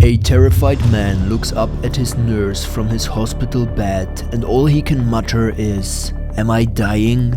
A terrified man looks up at his nurse from his hospital bed, and all he can mutter is, "Am I dying?"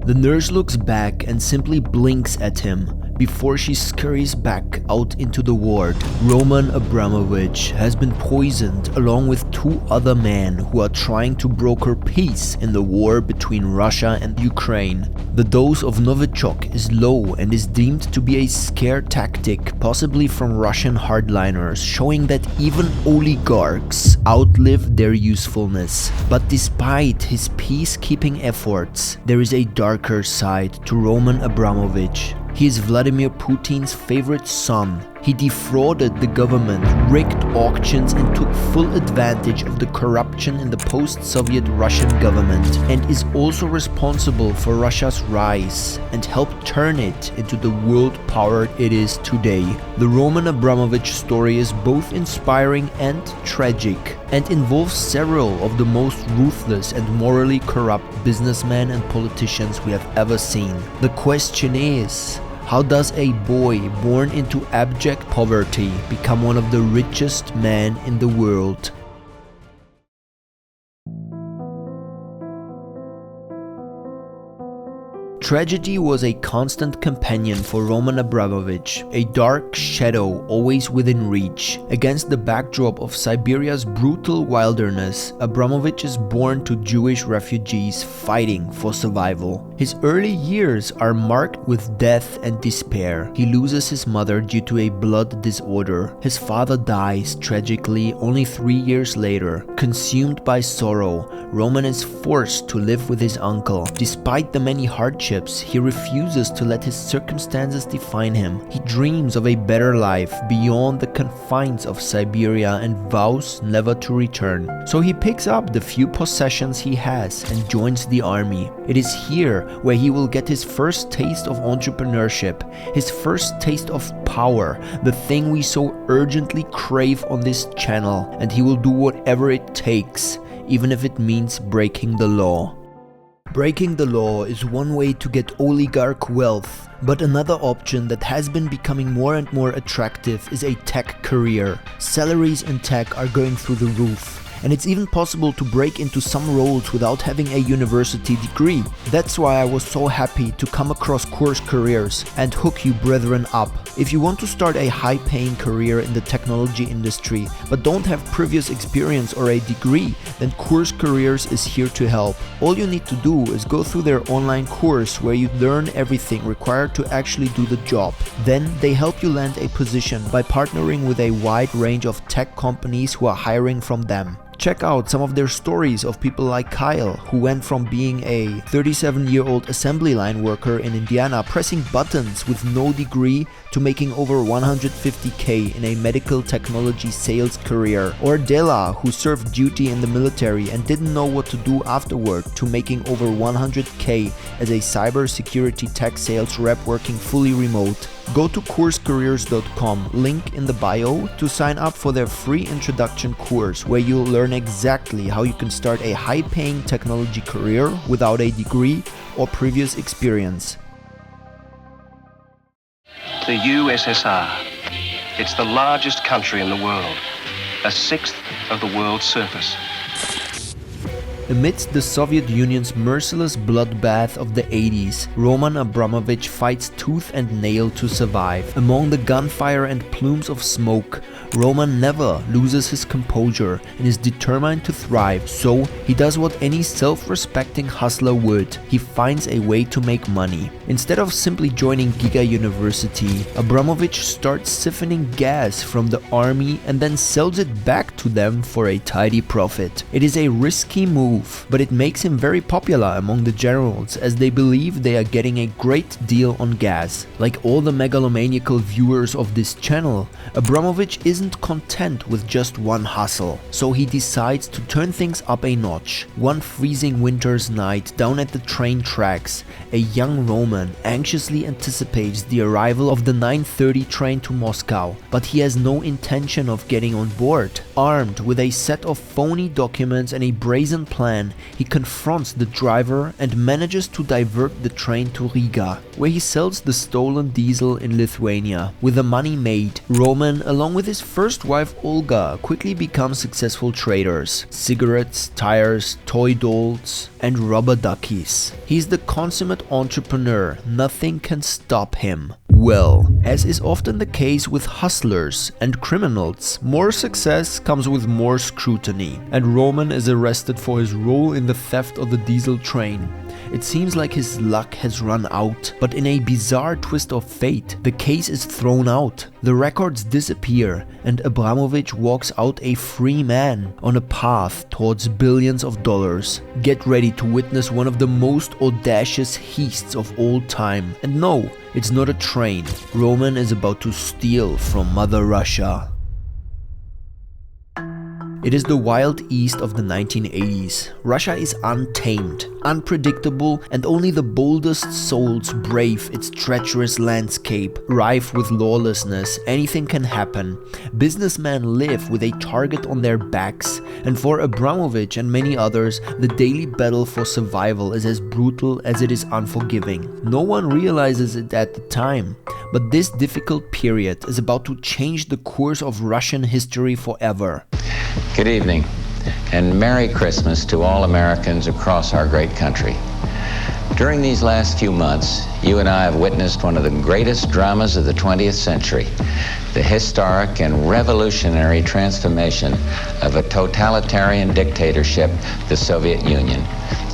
The nurse looks back and simply blinks at him before she scurries back out into the ward. Roman Abramovich has been poisoned along with two other men who are trying to broker peace in the war between Russia and Ukraine. The dose of Novichok is low and is deemed to be a scare tactic, possibly from Russian hardliners, showing that even oligarchs outlive their usefulness. But despite his peacekeeping efforts, there is a darker side to Roman Abramovich. He is Vladimir Putin's favorite son. He defrauded the government, rigged auctions, and took full advantage of the corruption in the post-Soviet Russian government, and is also responsible for Russia's rise and helped turn it into the world power it is today. The Roman Abramovich story is both inspiring and tragic, and involves several of the most ruthless and morally corrupt businessmen and politicians we have ever seen. The question is, how does a boy born into abject poverty become one of the richest men in the world? Tragedy was a constant companion for Roman Abramovich, a dark shadow always within reach. Against the backdrop of Siberia's brutal wilderness, Abramovich is born to Jewish refugees fighting for survival. His early years are marked with death and despair. He loses his mother due to a blood disorder. His father dies tragically only 3 years later. Consumed by sorrow, Roman is forced to live with his uncle. Despite the many hardships, he refuses to let his circumstances define him. He dreams of a better life beyond the confines of Siberia and vows never to return. So he picks up the few possessions he has and joins the army. It is here where he will get his first taste of entrepreneurship, his first taste of power, the thing we so urgently crave on this channel, and he will do whatever it takes, even if it means breaking the law. Breaking the law is one way to get oligarch wealth, but another option that has been becoming more and more attractive is a tech career. Salaries in tech are going through the roof, and it's even possible to break into some roles without having a university degree. That's why I was so happy to come across Course Careers and hook you brethren up. If you want to start a high-paying career in the technology industry but don't have previous experience or a degree, then Course Careers is here to help. All you need to do is go through their online course where you learn everything required to actually do the job. Then they help you land a position by partnering with a wide range of tech companies who are hiring from them. Check out some of their stories of people like Kyle, who went from being a 37-year-old assembly line worker in Indiana pressing buttons with no degree to making over 150k in a medical technology sales career. Or Dela, who served duty in the military and didn't know what to do afterward, to making over 100k as a cybersecurity tech sales rep working fully remote. Go to coursecareers.com, link in the bio, to sign up for their free introduction course where you'll learn exactly how you can start a high-paying technology career without a degree or previous experience. The USSR. It's the largest country in the world, a sixth of the world's surface. Amidst the Soviet Union's merciless bloodbath of the 80s, Roman Abramovich fights tooth and nail to survive. Among the gunfire and plumes of smoke, Roman never loses his composure and is determined to thrive, so he does what any self-respecting hustler would. He finds a way to make money. Instead of simply joining Giga University, Abramovich starts siphoning gas from the army and then sells it back to them for a tidy profit. It is a risky move, but it makes him very popular among the generals, as they believe they are getting a great deal on gas. Like all the megalomaniacal viewers of this channel, Abramovich isn't content with just one hustle, so he decides to turn things up a notch. One freezing winter's night down at the train tracks, a young Roman anxiously anticipates the arrival of the 9:30 train to Moscow, but he has no intention of getting on board. Armed with a set of phony documents and a brazen plan plan, he confronts the driver and manages to divert the train to Riga, where he sells the stolen diesel in Lithuania. With the money made, Roman, along with his first wife Olga, quickly become successful traders. Cigarettes, tires, toy dolls, and rubber duckies. He's the consummate entrepreneur. Nothing can stop him. Well, as is often the case with hustlers and criminals, more success comes with more scrutiny, and Roman is arrested for his role in the theft of the diesel train. It seems like his luck has run out, but in a bizarre twist of fate, the case is thrown out, the records disappear, and Abramovich walks out a free man on a path towards billions of dollars. Get ready to witness one of the most audacious heists of all time. And no, it's not a train. Roman is about to steal from Mother Russia. It is the wild east of the 1980s. Russia is untamed, unpredictable, and only the boldest souls brave its treacherous landscape. Rife with lawlessness, anything can happen. Businessmen live with a target on their backs, and for Abramovich and many others, the daily battle for survival is as brutal as it is unforgiving. No one realizes it at the time, but this difficult period is about to change the course of Russian history forever. Good evening, and Merry Christmas to all Americans across our great country. During these last few months, you and I have witnessed one of the greatest dramas of the 20th century, the historic and revolutionary transformation of a totalitarian dictatorship, the Soviet Union,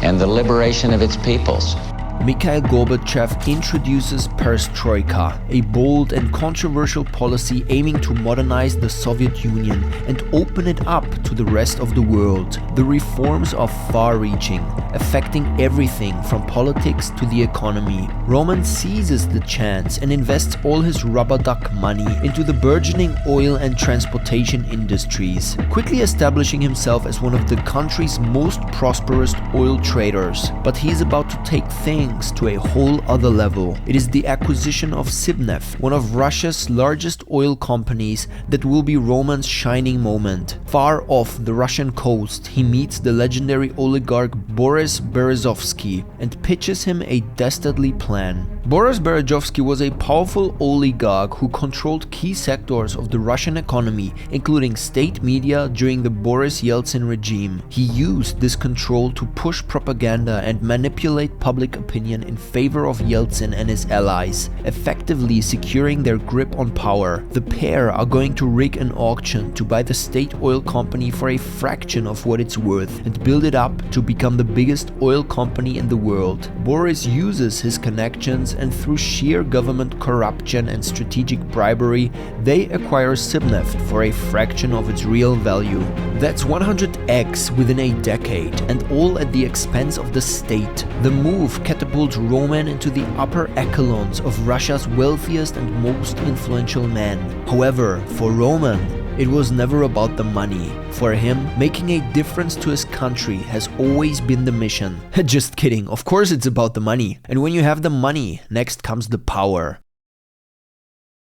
and the liberation of its peoples. Mikhail Gorbachev introduces perestroika, a bold and controversial policy aiming to modernize the Soviet Union and open it up to the rest of the world. The reforms are far-reaching, affecting everything from politics to the economy. Roman seizes the chance and invests all his rubber duck money into the burgeoning oil and transportation industries, quickly establishing himself as one of the country's most prosperous oil traders. But he's about to take things to a whole other level. It is the acquisition of Slavneft, one of Russia's largest oil companies, that will be Roman's shining moment. Far off the Russian coast, he meets the legendary oligarch Boris Berezovsky and pitches him a dastardly plan. Boris Berezovsky was a powerful oligarch who controlled key sectors of the Russian economy, including state media during the Boris Yeltsin regime. He used this control to push propaganda and manipulate public opinion in favor of Yeltsin and his allies, effectively securing their grip on power. The pair are going to rig an auction to buy the state oil company for a fraction of what it's worth and build it up to become the biggest oil company in the world. Boris uses his connections, and through sheer government corruption and strategic bribery, they acquire Slavneft for a fraction of its real value. That's 100x within a decade, and all at the expense of the state. The move catapults Roman into the upper echelons of Russia's wealthiest and most influential man. However, for Roman, it was never about the money. For him, making a difference to his country has always been the mission. Just kidding, of course it's about the money. And when you have the money, next comes the power.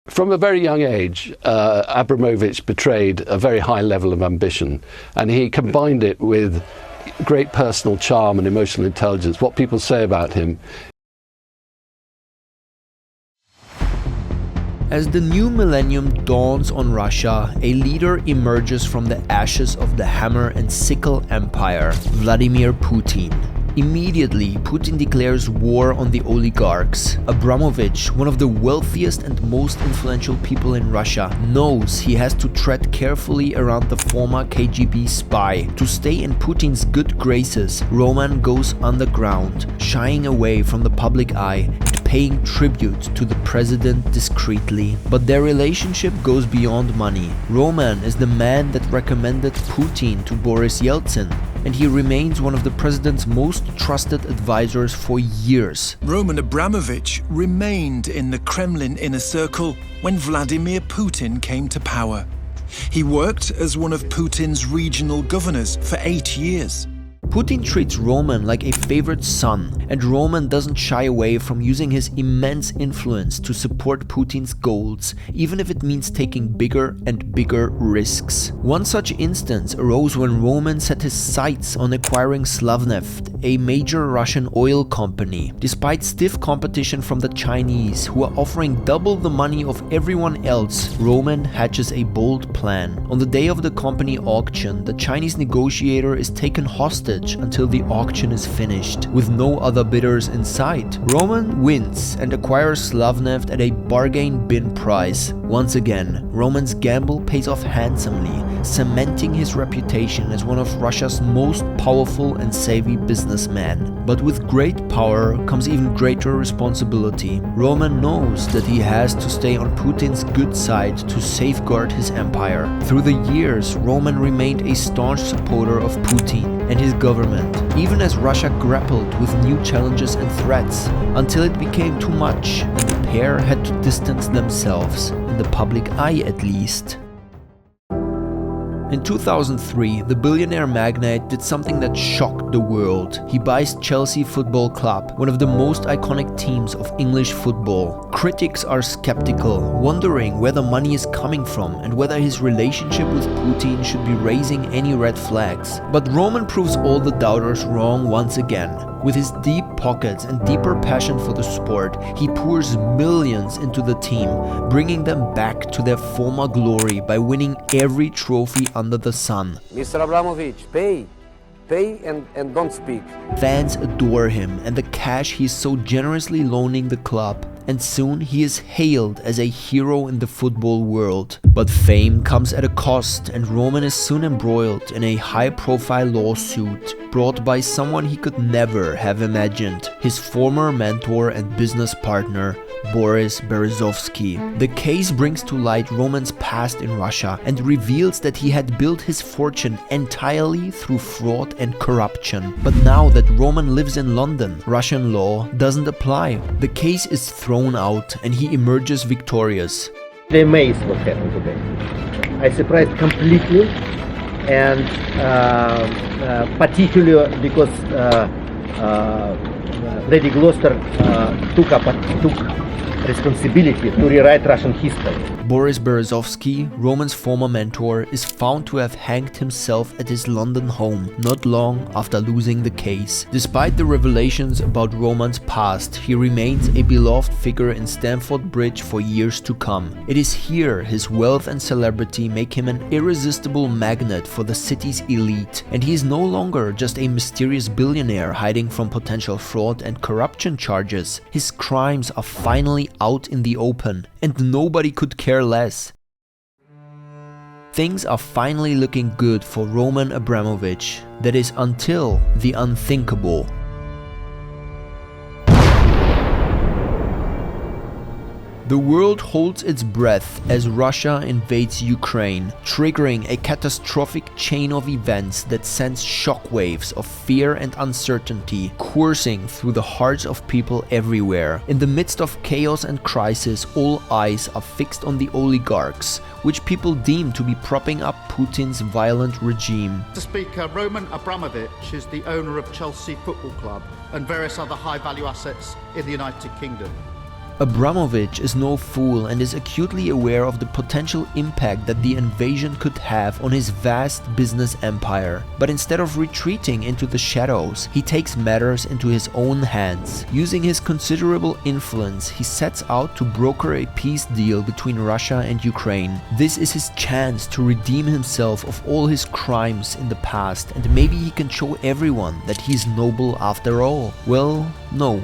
From a very young age, Abramovich betrayed a very high level of ambition, and he combined it with great personal charm and emotional intelligence. What people say about him. As the new millennium dawns on Russia, a leader emerges from the ashes of the hammer and sickle empire, Vladimir Putin. Immediately, Putin declares war on the oligarchs. Abramovich, one of the wealthiest and most influential people in Russia, knows he has to tread carefully around the former KGB spy. To stay in Putin's good graces, Roman goes underground, shying away from the public eye and paying tribute to the president discreetly. But their relationship goes beyond money. Roman is the man that recommended Putin to Boris Yeltsin, and he remains one of the president's most trusted advisors for years. Roman Abramovich remained in the Kremlin inner circle when Vladimir Putin came to power. He worked as one of Putin's regional governors for 8 years. Putin treats Roman like a favorite son, and Roman doesn't shy away from using his immense influence to support Putin's goals, even if it means taking bigger and bigger risks. One such instance arose when Roman set his sights on acquiring Slavneft, a major Russian oil company. Despite stiff competition from the Chinese, who are offering double the money of everyone else, Roman hatches a bold plan. On the day of the company auction, the Chinese negotiator is taken hostage until the auction is finished, with no other bidders in sight. Roman wins and acquires Slavneft at a bargain bin price. Once again, Roman's gamble pays off handsomely, cementing his reputation as one of Russia's most powerful and savvy businessmen. But with great power comes even greater responsibility. Roman knows that he has to stay on Putin's good side to safeguard his empire. Through the years, Roman remained a staunch supporter of Putin and his government, even as Russia grappled with new challenges and threats, until it became too much and the pair had to distance themselves, in the public eye at least. In 2003, the billionaire magnate did something that shocked the world. He buys Chelsea Football Club, one of the most iconic teams of English football. Critics are skeptical, wondering where the money is coming from and whether his relationship with Putin should be raising any red flags. But Roman proves all the doubters wrong once again. With his deep pockets and deeper passion for the sport, he pours millions into the team, bringing them back to their former glory by winning every trophy under the sun. Mr. Abramovich, pay and don't speak. Fans adore him and the cash he is so generously loaning the club, and soon he is hailed as a hero in the football world. But fame comes at a cost, and Roman is soon embroiled in a high-profile lawsuit brought by someone he could never have imagined, his former mentor and business partner, Boris Berezovsky. The case brings to light Roman's past in Russia and reveals that he had built his fortune entirely through fraud and corruption. But now that Roman lives in London, Russian law doesn't apply. The case is thrown out and he emerges victorious. I'm amazed what happened today. I surprised completely, and particularly because Lady Gloucester took responsibility to rewrite Russian history. Boris Berezovsky, Roman's former mentor, is found to have hanged himself at his London home not long after losing the case. Despite the revelations about Roman's past, he remains a beloved figure in Stamford Bridge for years to come. It is here his wealth and celebrity make him an irresistible magnet for the city's elite, and he is no longer just a mysterious billionaire hiding from potential fraud and corruption charges. His crimes are finally out in the open, and nobody could care less. Things are finally looking good for Roman Abramovich. That is, until the unthinkable. The world holds its breath as Russia invades Ukraine, triggering a catastrophic chain of events that sends shockwaves of fear and uncertainty coursing through the hearts of people everywhere. In the midst of chaos and crisis, all eyes are fixed on the oligarchs, which people deem to be propping up Putin's violent regime. Mr. Speaker, Roman Abramovich is the owner of Chelsea Football Club and various other high-value assets in the United Kingdom. Abramovich is no fool and is acutely aware of the potential impact that the invasion could have on his vast business empire. But instead of retreating into the shadows, he takes matters into his own hands. Using his considerable influence, he sets out to broker a peace deal between Russia and Ukraine. This is his chance to redeem himself of all his crimes in the past, and maybe he can show everyone that he's noble after all. Well, no.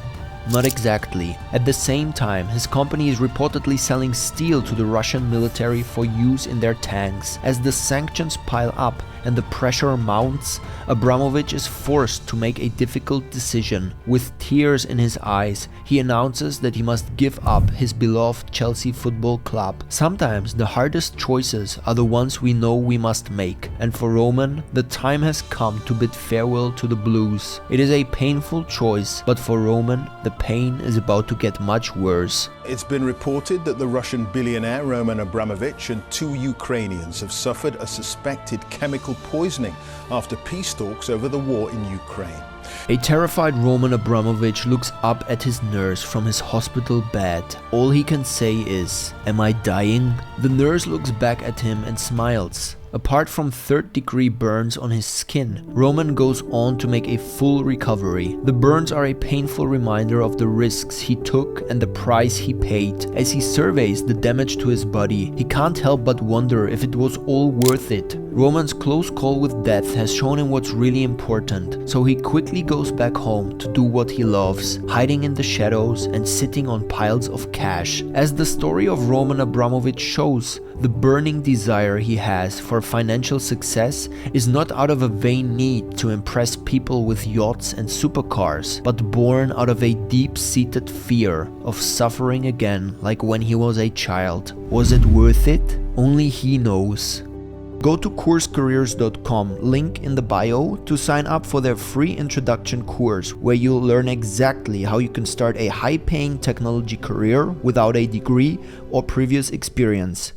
Not exactly. At the same time, his company is reportedly selling steel to the Russian military for use in their tanks. As the sanctions pile up and the pressure mounts, Abramovich is forced to make a difficult decision. With tears in his eyes, he announces that he must give up his beloved Chelsea Football Club. Sometimes the hardest choices are the ones we know we must make, and for Roman, the time has come to bid farewell to the Blues. It is a painful choice, but for Roman, the pain is about to get much worse. It's been reported that the Russian billionaire Roman Abramovich and 2 Ukrainians have suffered a suspected chemical poisoning after peace talks over the war in Ukraine. A terrified Roman Abramovich looks up at his nurse from his hospital bed. All he can say is, "Am I dying?" The nurse looks back at him and smiles. Apart from third-degree burns on his skin, Roman goes on to make a full recovery. The burns are a painful reminder of the risks he took and the price he paid. As he surveys the damage to his body, he can't help but wonder if it was all worth it. Roman's close call with death has shown him what's really important, so he quickly goes back home to do what he loves, hiding in the shadows and sitting on piles of cash. As the story of Roman Abramovich shows, the burning desire he has for financial success is not out of a vain need to impress people with yachts and supercars, but born out of a deep-seated fear of suffering again like when he was a child. Was it worth it? Only he knows. Go to courscareers.com, link in the bio, to sign up for their free introduction course where you'll learn exactly how you can start a high-paying technology career without a degree or previous experience.